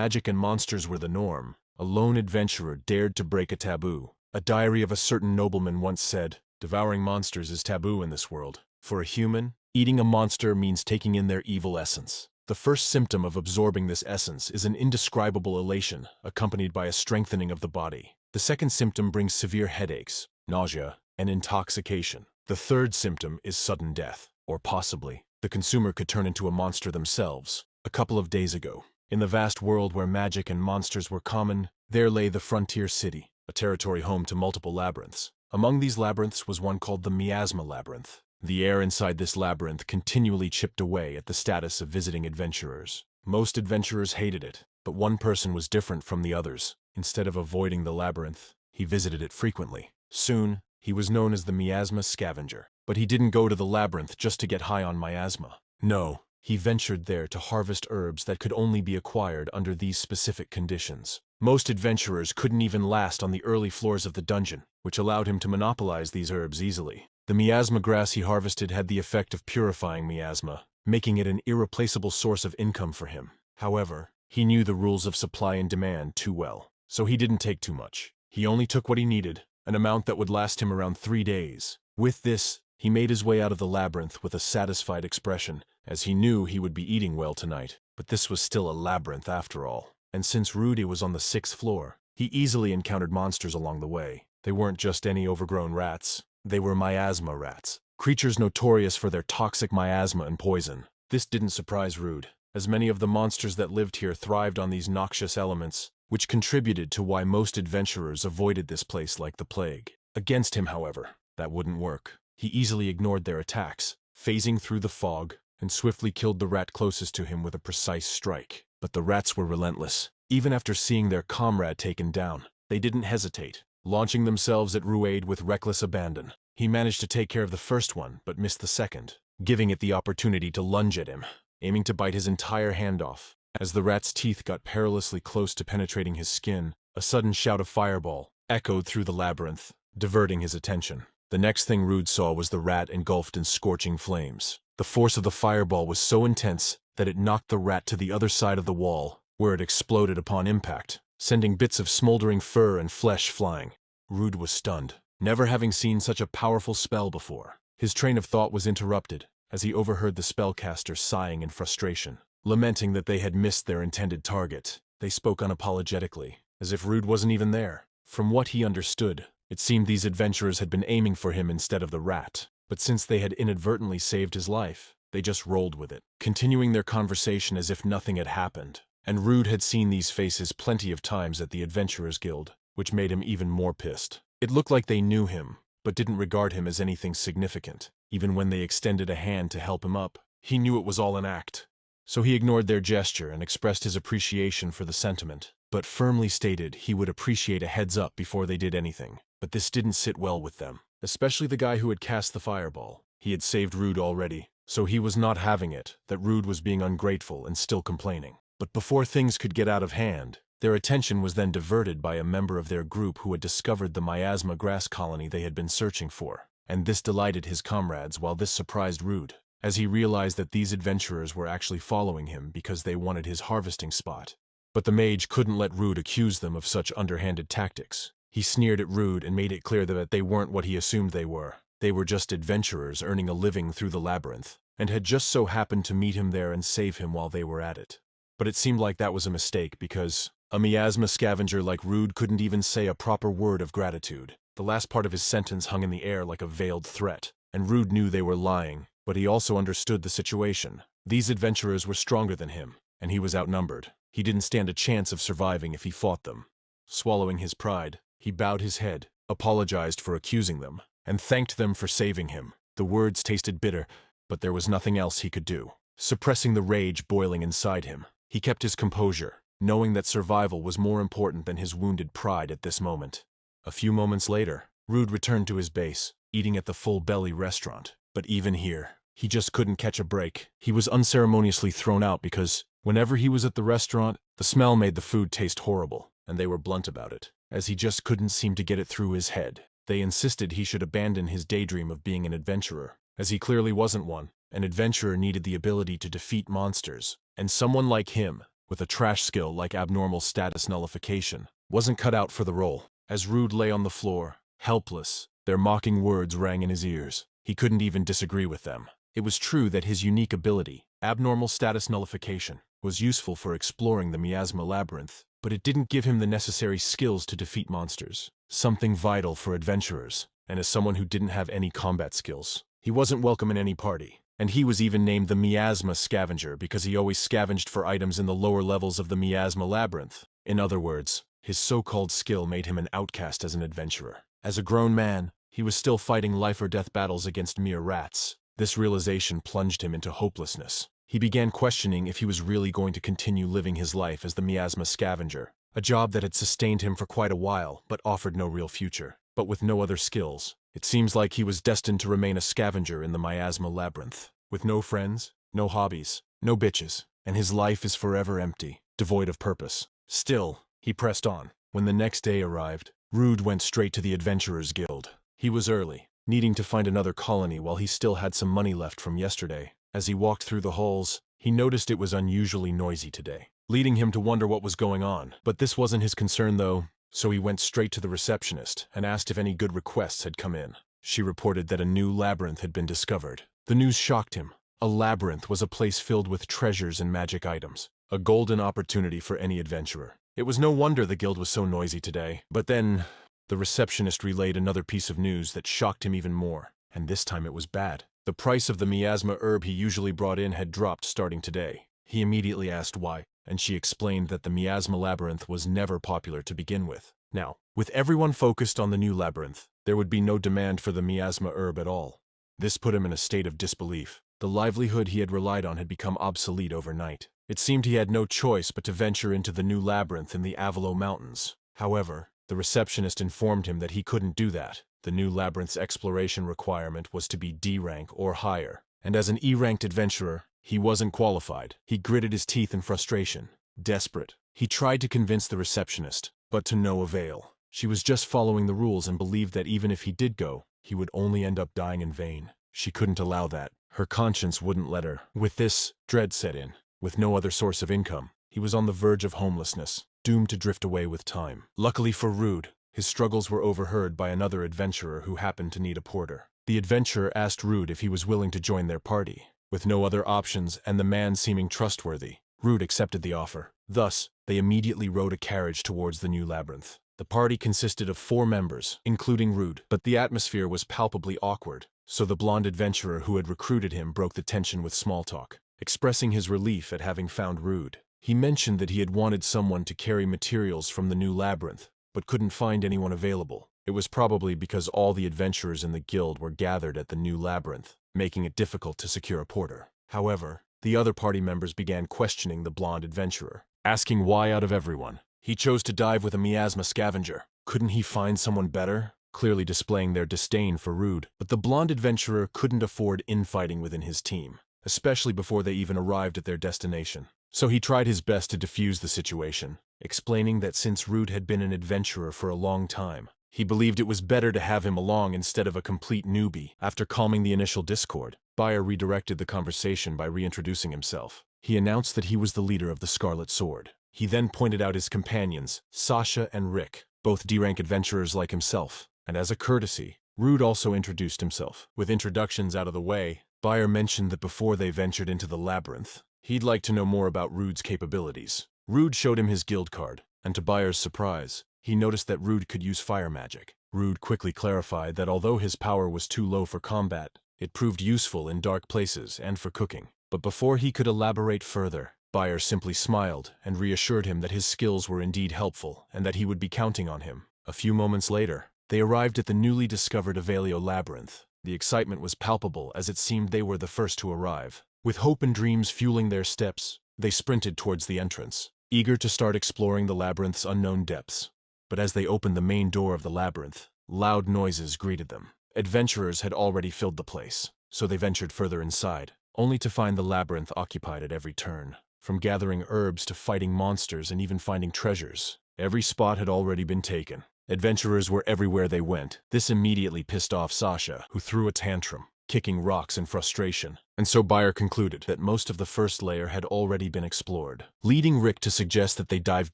magic and monsters were the norm, a lone adventurer dared to break a taboo. A diary of a certain nobleman once said, "Devouring monsters is taboo in this world. For a human, eating a monster means taking in their evil essence. The first symptom of absorbing this essence is an indescribable elation, accompanied by a strengthening of the body. The second symptom brings severe headaches, nausea, and intoxication. The third symptom is sudden death, or possibly, the consumer could turn into a monster themselves." A couple of days ago, in the vast world where magic and monsters were common, there lay the frontier city, a territory home to multiple labyrinths. Among these labyrinths was one called the Miasma Labyrinth. The air inside this labyrinth continually chipped away at the status of visiting adventurers. Most adventurers hated it, but one person was different from the others. Instead of avoiding the labyrinth, he visited it frequently. Soon, he was known as the Miasma Scavenger. But he didn't go to the labyrinth just to get high on miasma. No, he ventured there to harvest herbs that could only be acquired under these specific conditions. Most adventurers couldn't even last on the early floors of the dungeon, which allowed him to monopolize these herbs easily. The miasma grass he harvested had the effect of purifying miasma, making it an irreplaceable source of income for him. However, he knew the rules of supply and demand too well, so he didn't take too much. He only took what he needed, an amount that would last him around 3 days. With this, he made his way out of the labyrinth with a satisfied expression, as he knew he would be eating well tonight. But this was still a labyrinth after all. And since Rudy was on the 6th floor, he easily encountered monsters along the way. They weren't just any overgrown rats. They were miasma rats, creatures notorious for their toxic miasma and poison. This didn't surprise Rude, as many of the monsters that lived here thrived on these noxious elements, which contributed to why most adventurers avoided this place like the plague. Against him, however, that wouldn't work. He easily ignored their attacks, phasing through the fog, and swiftly killed the rat closest to him with a precise strike. But the rats were relentless. Even after seeing their comrade taken down, they didn't hesitate, launching themselves at Ruade with reckless abandon. He managed to take care of the first one, but missed the second, giving it the opportunity to lunge at him, aiming to bite his entire hand off. As the rat's teeth got perilously close to penetrating his skin, a sudden shout of fireball echoed through the labyrinth, diverting his attention. The next thing Rude saw was the rat engulfed in scorching flames. The force of the fireball was so intense that it knocked the rat to the other side of the wall, where it exploded upon impact, sending bits of smoldering fur and flesh flying. Rude was stunned, never having seen such a powerful spell before. His train of thought was interrupted, as he overheard the spellcaster sighing in frustration, lamenting that they had missed their intended target. They spoke unapologetically, as if Rude wasn't even there. From what he understood, it seemed these adventurers had been aiming for him instead of the rat, but since they had inadvertently saved his life, they just rolled with it, continuing their conversation as if nothing had happened. And Rude had seen these faces plenty of times at the Adventurers Guild, which made him even more pissed. It looked like they knew him, but didn't regard him as anything significant. Even when they extended a hand to help him up, he knew it was all an act. So he ignored their gesture and expressed his appreciation for the sentiment, but firmly stated he would appreciate a heads up before they did anything. But this didn't sit well with them, especially the guy who had cast the fireball. He had saved Rude already, so he was not having it that Rude was being ungrateful and still complaining. But before things could get out of hand, their attention was then diverted by a member of their group who had discovered the miasma grass colony they had been searching for, and this delighted his comrades while this surprised Rude, as he realized that these adventurers were actually following him because they wanted his harvesting spot. But the mage couldn't let Rude accuse them of such underhanded tactics. He sneered at Rude and made it clear that they weren't what he assumed they were. They were just adventurers earning a living through the labyrinth, and had just so happened to meet him there and save him while they were at it. But it seemed like that was a mistake because a miasma scavenger like Rude couldn't even say a proper word of gratitude. The last part of his sentence hung in the air like a veiled threat, and Rude knew they were lying, but he also understood the situation. These adventurers were stronger than him, and he was outnumbered. He didn't stand a chance of surviving if he fought them. Swallowing his pride, he bowed his head, apologized for accusing them, and thanked them for saving him. The words tasted bitter, but there was nothing else he could do. Suppressing the rage boiling inside him, he kept his composure, knowing that survival was more important than his wounded pride at this moment. A few moments later, Rude returned to his base, eating at the Full Belly restaurant. But even here, he just couldn't catch a break. He was unceremoniously thrown out because, whenever he was at the restaurant, the smell made the food taste horrible, and they were blunt about it, as he just couldn't seem to get it through his head. They insisted he should abandon his daydream of being an adventurer, as he clearly wasn't one. An adventurer needed the ability to defeat monsters, and someone like him with a trash skill like abnormal status nullification, wasn't cut out for the role. As Rude lay on the floor, helpless, their mocking words rang in his ears. He couldn't even disagree with them. It was true that his unique ability, abnormal status nullification, was useful for exploring the miasma labyrinth, but it didn't give him the necessary skills to defeat monsters, something vital for adventurers, and as someone who didn't have any combat skills, he wasn't welcome in any party. And he was even named the Miasma Scavenger because he always scavenged for items in the lower levels of the miasma labyrinth. In other words, his so-called skill made him an outcast as an adventurer. As a grown man, he was still fighting life-or-death battles against mere rats. This realization plunged him into hopelessness. He began questioning if he was really going to continue living his life as the Miasma Scavenger, a job that had sustained him for quite a while but offered no real future. But with no other skills, it seems like he was destined to remain a scavenger in the miasma labyrinth, with no friends, no hobbies, no bitches, and his life is forever empty, devoid of purpose. Still, he pressed on. When the next day arrived, Rude went straight to the Adventurers Guild. He was early, needing to find another colony while he still had some money left from yesterday. As he walked through the halls, he noticed it was unusually noisy today, leading him to wonder what was going on. But this wasn't his concern though, so he went straight to the receptionist and asked if any good requests had come in. She reported that a new labyrinth had been discovered. The news shocked him. A labyrinth was a place filled with treasures and magic items, a golden opportunity for any adventurer. It was no wonder the guild was so noisy today. But then, the receptionist relayed another piece of news that shocked him even more, and this time it was bad. The price of the miasma herb he usually brought in had dropped starting today. He immediately asked why, and she explained that the miasma labyrinth was never popular to begin with. Now, with everyone focused on the new labyrinth, there would be no demand for the miasma herb at all. This put him in a state of disbelief. The livelihood he had relied on had become obsolete overnight. It seemed he had no choice but to venture into the new labyrinth in the Avalo Mountains. However, the receptionist informed him that he couldn't do that. The new labyrinth's exploration requirement was to be D rank or higher, and as an E-ranked adventurer, he wasn't qualified. He gritted his teeth in frustration. Desperate, he tried to convince the receptionist, but to no avail. She was just following the rules and believed that even if he did go, he would only end up dying in vain. She couldn't allow that. Her conscience wouldn't let her. With this, dread set in. With no other source of income, he was on the verge of homelessness, doomed to drift away with time. Luckily for Rude, his struggles were overheard by another adventurer who happened to need a porter. The adventurer asked Rude if he was willing to join their party. With no other options and the man seeming trustworthy, Rude accepted the offer. Thus, they immediately rode a carriage towards the new labyrinth. The party consisted of 4 members, including Rude, but the atmosphere was palpably awkward, so the blonde adventurer who had recruited him broke the tension with small talk. Expressing his relief at having found Rude, he mentioned that he had wanted someone to carry materials from the new labyrinth, but couldn't find anyone available. It was probably because all the adventurers in the guild were gathered at the new labyrinth, making it difficult to secure a porter. However, the other party members began questioning the blonde adventurer, asking why out of everyone he chose to dive with a miasma scavenger. Couldn't he find someone better? Clearly displaying their disdain for Rude. But the blonde adventurer couldn't afford infighting within his team, especially before they even arrived at their destination. So he tried his best to defuse the situation, explaining that since Rude had been an adventurer for a long time, he believed it was better to have him along instead of a complete newbie. After calming the initial discord, Bayer redirected the conversation by reintroducing himself. He announced that he was the leader of the Scarlet Sword. He then pointed out his companions, Sasha and Rick, both D-rank adventurers like himself, and as a courtesy, Rude also introduced himself. With introductions out of the way, Bayer mentioned that before they ventured into the labyrinth, he'd like to know more about Rude's capabilities. Rude showed him his guild card, and to Bayer's surprise, he noticed that Rude could use fire magic. Rude quickly clarified that although his power was too low for combat, it proved useful in dark places and for cooking. But before he could elaborate further, Bayer simply smiled and reassured him that his skills were indeed helpful and that he would be counting on him. A few moments later, they arrived at the newly discovered Avalio Labyrinth. The excitement was palpable as it seemed they were the first to arrive. With hope and dreams fueling their steps, they sprinted towards the entrance, eager to start exploring the labyrinth's unknown depths. But as they opened the main door of the labyrinth, loud noises greeted them. Adventurers had already filled the place, so they ventured further inside, only to find the labyrinth occupied at every turn. From gathering herbs to fighting monsters and even finding treasures, every spot had already been taken. Adventurers were everywhere they went. This immediately pissed off Sasha, who threw a tantrum. kicking rocks in frustration. And so Bayer concluded that most of the first layer had already been explored, leading Rick to suggest that they dive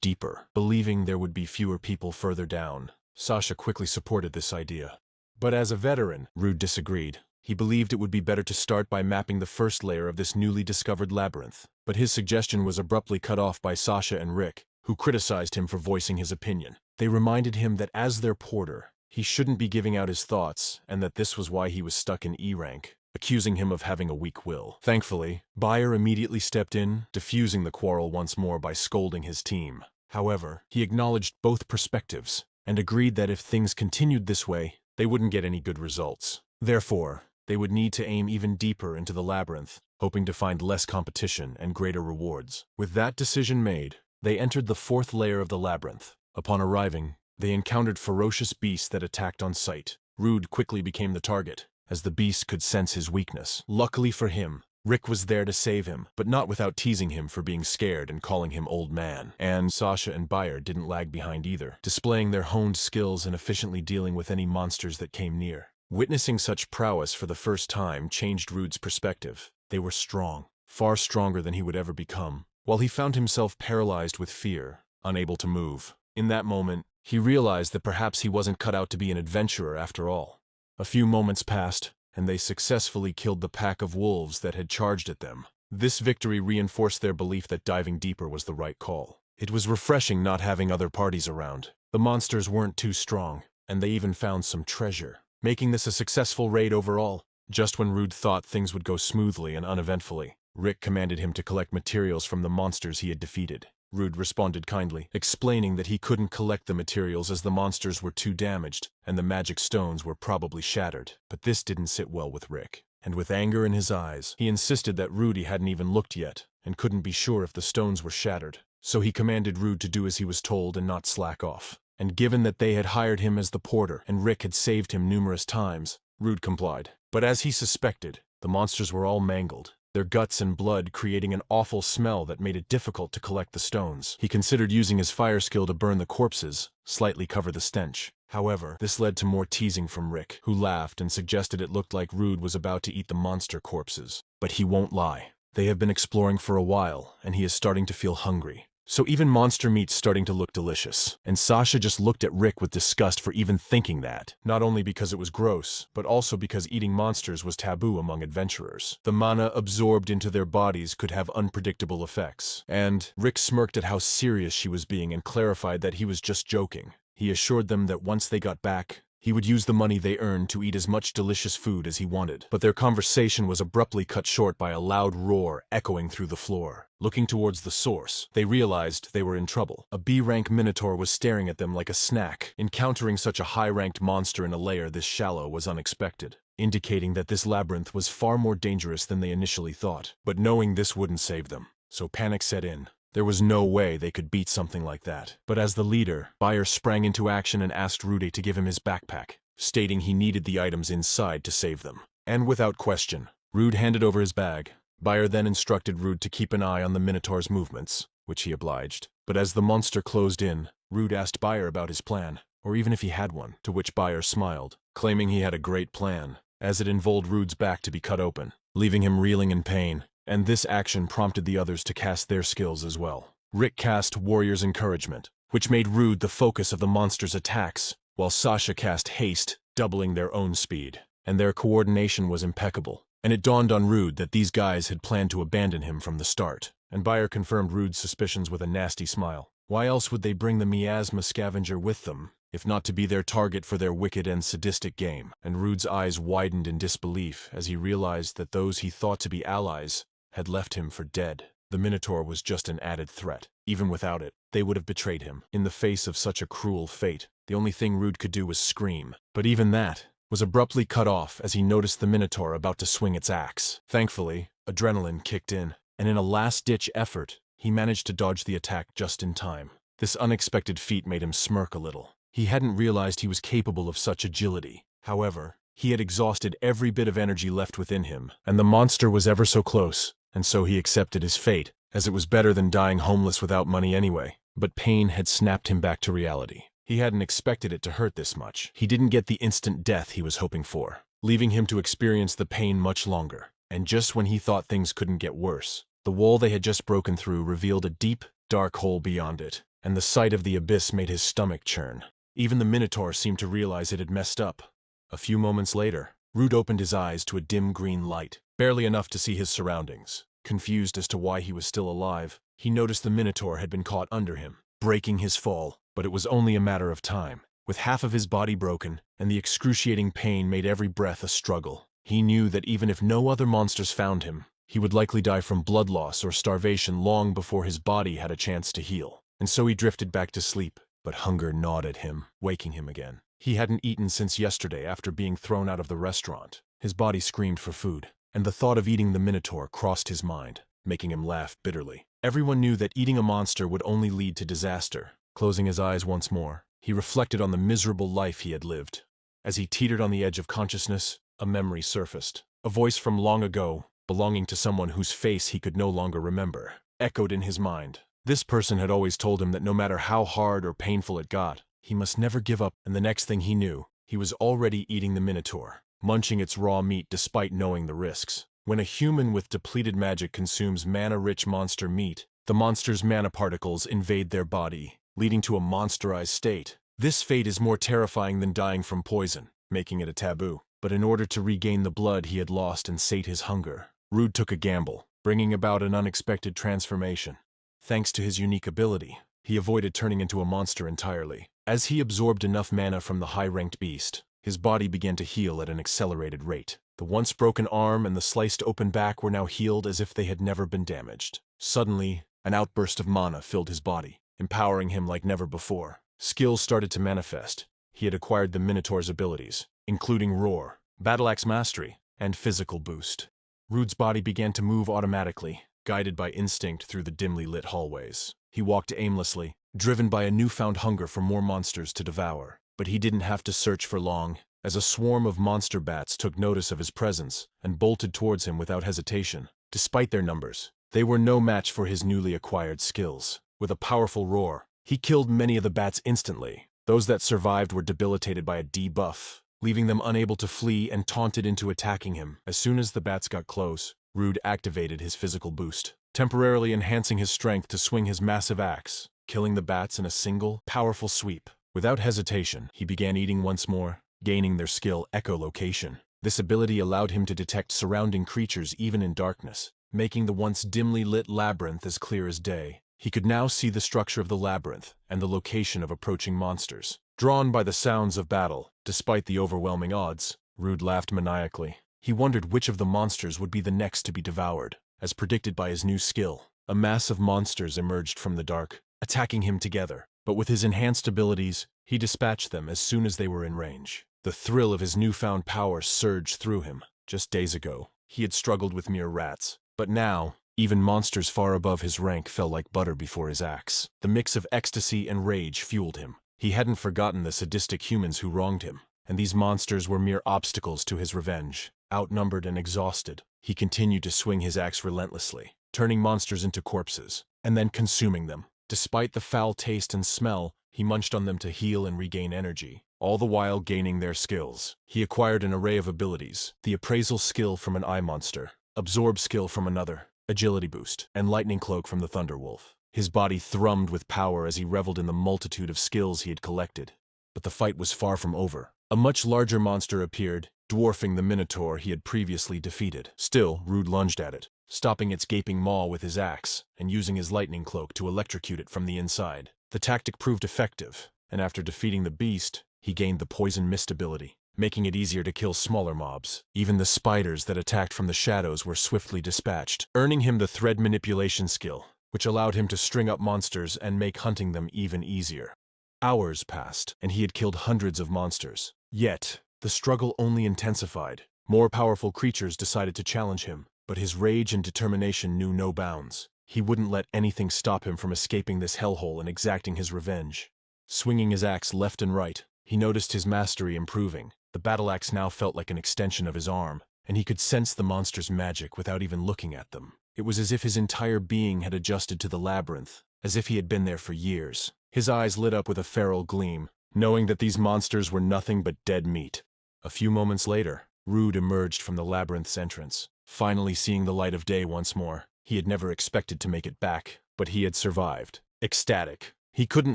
deeper, believing there would be fewer people further down. Sasha quickly supported this idea. But as a veteran, Rude disagreed. He believed it would be better to start by mapping the first layer of this newly discovered labyrinth. But his suggestion was abruptly cut off by Sasha and Rick, who criticized him for voicing his opinion. They reminded him that as their porter, he shouldn't be giving out his thoughts, and that this was why he was stuck in E rank, accusing him of having a weak will. Thankfully, Bayer immediately stepped in, diffusing the quarrel once more by scolding his team. However, he acknowledged both perspectives, and agreed that if things continued this way, they wouldn't get any good results. Therefore, they would need to aim even deeper into the labyrinth, hoping to find less competition and greater rewards. With that decision made, they entered the fourth layer of the labyrinth. Upon arriving, they encountered ferocious beasts that attacked on sight. Rude quickly became the target, as the beast could sense his weakness. Luckily for him, Rick was there to save him, but not without teasing him for being scared and calling him old man. And Sasha and Bayer didn't lag behind either, displaying their honed skills and efficiently dealing with any monsters that came near. Witnessing such prowess for the first time changed Rude's perspective. They were strong, far stronger than he would ever become, while he found himself paralyzed with fear, unable to move. In that moment, he realized that perhaps he wasn't cut out to be an adventurer after all. A few moments passed, and they successfully killed the pack of wolves that had charged at them. This victory reinforced their belief that diving deeper was the right call. It was refreshing not having other parties around. The monsters weren't too strong, and they even found some treasure, making this a successful raid overall. Just when Rude thought things would go smoothly and uneventfully, Rick commanded him to collect materials from the monsters he had defeated. Rude responded kindly, explaining that he couldn't collect the materials as the monsters were too damaged, and the magic stones were probably shattered. But this didn't sit well with Rick, and with anger in his eyes, he insisted that Rudy hadn't even looked yet, and couldn't be sure if the stones were shattered. So he commanded Rude to do as he was told and not slack off. And given that they had hired him as the porter, and Rick had saved him numerous times, Rude complied. But as he suspected, the monsters were all mangled, their guts and blood creating an awful smell that made it difficult to collect the stones. He considered using his fire skill to burn the corpses, slightly cover the stench. However, this led to more teasing from Rick, who laughed and suggested it looked like Rude was about to eat the monster corpses. But he won't lie. They have been exploring for a while, and he is starting to feel hungry. So even monster meat's starting to look delicious. And Sasha just looked at Rick with disgust for even thinking that. Not only because it was gross, but also because eating monsters was taboo among adventurers. The mana absorbed into their bodies could have unpredictable effects. And Rick smirked at how serious she was being and clarified that he was just joking. He assured them that once they got back, he would use the money they earned to eat as much delicious food as he wanted. But their conversation was abruptly cut short by a loud roar echoing through the floor. Looking towards the source, they realized they were in trouble. A B-rank minotaur was staring at them like a snack. Encountering such a high-ranked monster in a lair this shallow was unexpected, indicating that this labyrinth was far more dangerous than they initially thought. But knowing this wouldn't save them, so panic set in. There was no way they could beat something like that. But as the leader, Bayer sprang into action and asked Rudy to give him his backpack, stating he needed the items inside to save them. And without question, Rude handed over his bag. Bayer then instructed Rude to keep an eye on the Minotaur's movements, which he obliged. But as the monster closed in, Rude asked Bayer about his plan, or even if he had one, to which Bayer smiled, claiming he had a great plan, as it involved Rude's back to be cut open, leaving him reeling in pain. And this action prompted the others to cast their skills as well. Rick cast Warrior's Encouragement, which made Rude the focus of the monster's attacks, while Sasha cast Haste, doubling their own speed. And their coordination was impeccable, and it dawned on Rude that these guys had planned to abandon him from the start. And Bayer confirmed Rude's suspicions with a nasty smile. Why else would they bring the miasma scavenger with them, if not to be their target for their wicked and sadistic game? And Rude's eyes widened in disbelief as he realized that those he thought to be allies had left him for dead. The Minotaur was just an added threat. Even without it, they would have betrayed him. In the face of such a cruel fate, the only thing Rude could do was scream. But even that was abruptly cut off as he noticed the Minotaur about to swing its axe. Thankfully, adrenaline kicked in, and in a last-ditch effort, he managed to dodge the attack just in time. This unexpected feat made him smirk a little. He hadn't realized he was capable of such agility. However, he had exhausted every bit of energy left within him, and the monster was ever so close. And so he accepted his fate, as it was better than dying homeless without money anyway. But pain had snapped him back to reality. He hadn't expected it to hurt this much. He didn't get the instant death he was hoping for. leaving him to experience the pain much longer. And just when he thought things couldn't get worse, the wall they had just broken through revealed a deep, dark hole beyond it, and the sight of the abyss made his stomach churn. Even the Minotaur seemed to realize it had messed up. A few moments later, Rude opened his eyes to a dim green light, barely enough to see his surroundings. Confused as to why he was still alive, he noticed the Minotaur had been caught under him, breaking his fall, but it was only a matter of time. With half of his body broken, and the excruciating pain made every breath a struggle, he knew that even if no other monsters found him, he would likely die from blood loss or starvation long before his body had a chance to heal. And so he drifted back to sleep, but hunger gnawed at him, waking him again. He hadn't eaten since yesterday after being thrown out of the restaurant. His body screamed for food, and the thought of eating the Minotaur crossed his mind, making him laugh bitterly. Everyone knew that eating a monster would only lead to disaster. Closing his eyes once more, he reflected on the miserable life he had lived. As he teetered on the edge of consciousness, a memory surfaced. A voice from long ago, belonging to someone whose face he could no longer remember, echoed in his mind. This person had always told him that no matter how hard or painful it got, he must never give up, and the next thing he knew, he was already eating the Minotaur, munching its raw meat despite knowing the risks. When a human with depleted magic consumes mana-rich monster meat, the monster's mana particles invade their body, leading to a monsterized state. This fate is more terrifying than dying from poison, making it a taboo. But in order to regain the blood he had lost and sate his hunger, Rude took a gamble, bringing about an unexpected transformation. Thanks to his unique ability, he avoided turning into a monster entirely. As he absorbed enough mana from the high-ranked beast, his body began to heal at an accelerated rate. The once broken arm and the sliced open back were now healed as if they had never been damaged. Suddenly, an outburst of mana filled his body, empowering him like never before. Skills started to manifest. He had acquired the Minotaur's abilities, including Roar, Battle Axe Mastery, and Physical Boost. Rude's body began to move automatically, guided by instinct through the dimly lit hallways. He walked aimlessly, driven by a newfound hunger for more monsters to devour. But he didn't have to search for long, as a swarm of monster bats took notice of his presence and bolted towards him without hesitation. Despite their numbers, they were no match for his newly acquired skills. With a powerful roar, he killed many of the bats instantly. Those that survived were debilitated by a debuff, leaving them unable to flee and taunted into attacking him. As soon as the bats got close, Rude activated his physical boost, temporarily enhancing his strength to swing his massive axe, killing the bats in a single, powerful sweep. Without hesitation, he began eating once more, gaining their skill echolocation. This ability allowed him to detect surrounding creatures even in darkness, making the once dimly lit labyrinth as clear as day. He could now see the structure of the labyrinth and the location of approaching monsters. Drawn by the sounds of battle, despite the overwhelming odds, Rude laughed maniacally. He wondered which of the monsters would be the next to be devoured. As predicted by his new skill, a mass of monsters emerged from the dark, attacking him together. But with his enhanced abilities, he dispatched them as soon as they were in range. The thrill of his newfound power surged through him. Just days ago, he had struggled with mere rats. But now, even monsters far above his rank fell like butter before his axe. The mix of ecstasy and rage fueled him. He hadn't forgotten the sadistic humans who wronged him, and these monsters were mere obstacles to his revenge. Outnumbered and exhausted, he continued to swing his axe relentlessly, turning monsters into corpses, and then consuming them. Despite the foul taste and smell, he munched on them to heal and regain energy, all the while gaining their skills. He acquired an array of abilities: the appraisal skill from an eye monster, absorb skill from another, agility boost, and lightning cloak from the Thunderwolf. His body thrummed with power as he reveled in the multitude of skills he had collected. But the fight was far from over. A much larger monster appeared, dwarfing the Minotaur he had previously defeated. Still, Rude lunged at it, stopping its gaping maw with his axe, and using his lightning cloak to electrocute it from the inside. The tactic proved effective, and after defeating the beast, he gained the poison mist ability, making it easier to kill smaller mobs. Even the spiders that attacked from the shadows were swiftly dispatched, earning him the thread manipulation skill, which allowed him to string up monsters and make hunting them even easier. Hours passed, and he had killed hundreds of monsters. Yet, the struggle only intensified. More powerful creatures decided to challenge him, but his rage and determination knew no bounds. He wouldn't let anything stop him from escaping this hellhole and exacting his revenge. Swinging his axe left and right, he noticed his mastery improving. The battle axe now felt like an extension of his arm, and he could sense the monster's magic without even looking at them. It was as if his entire being had adjusted to the labyrinth, as if he had been there for years. His eyes lit up with a feral gleam, knowing that these monsters were nothing but dead meat. A few moments later, Rude emerged from the labyrinth's entrance, finally seeing the light of day once more. He had never expected to make it back, but he had survived. Ecstatic, he couldn't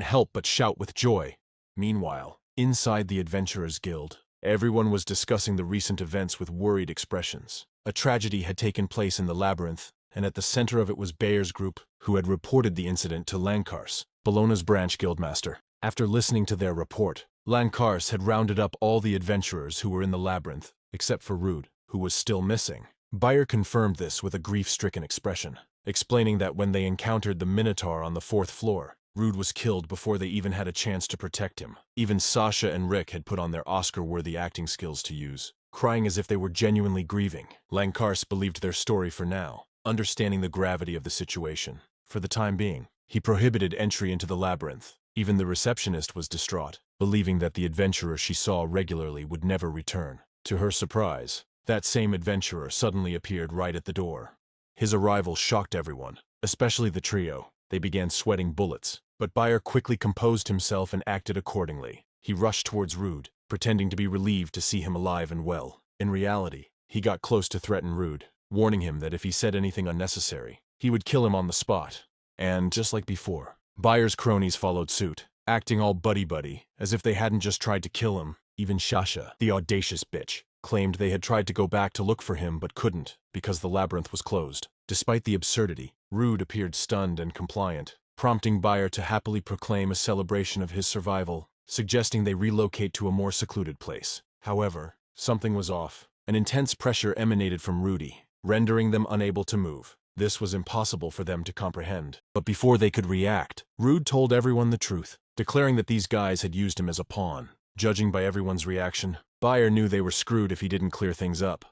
help but shout with joy. Meanwhile, inside the Adventurers Guild, everyone was discussing the recent events with worried expressions. A tragedy had taken place in the labyrinth, and at the center of it was Bayer's group, who had reported the incident to Lankars, Bologna's branch guildmaster. After listening to their report, Lankars had rounded up all the adventurers who were in the labyrinth, except for Rude, who was still missing. Bayer confirmed this with a grief-stricken expression, explaining that when they encountered the Minotaur on the 4th floor, Rude was killed before they even had a chance to protect him. Even Sasha and Rick had put on their Oscar-worthy acting skills to use, crying as if they were genuinely grieving. Lankars believed their story for now, understanding the gravity of the situation. For the time being, he prohibited entry into the labyrinth. Even the receptionist was distraught, believing that the adventurer she saw regularly would never return. To her surprise, that same adventurer suddenly appeared right at the door. His arrival shocked everyone, especially the trio. They began sweating bullets, but Bayer quickly composed himself and acted accordingly. He rushed towards Rude, pretending to be relieved to see him alive and well. In reality, he got close to threaten Rude, warning him that if he said anything unnecessary, he would kill him on the spot. And just like before, Bayer's cronies followed suit, acting all buddy-buddy, as if they hadn't just tried to kill him. Even Sasha, the audacious bitch, claimed they had tried to go back to look for him but couldn't, because the labyrinth was closed. Despite the absurdity, Rude appeared stunned and compliant, prompting Bayer to happily proclaim a celebration of his survival, suggesting they relocate to a more secluded place. However, something was off. An intense pressure emanated from Rudy, rendering them unable to move. This was impossible for them to comprehend. But before they could react, Rude told everyone the truth, declaring that these guys had used him as a pawn. Judging by everyone's reaction, Bayer knew they were screwed if he didn't clear things up.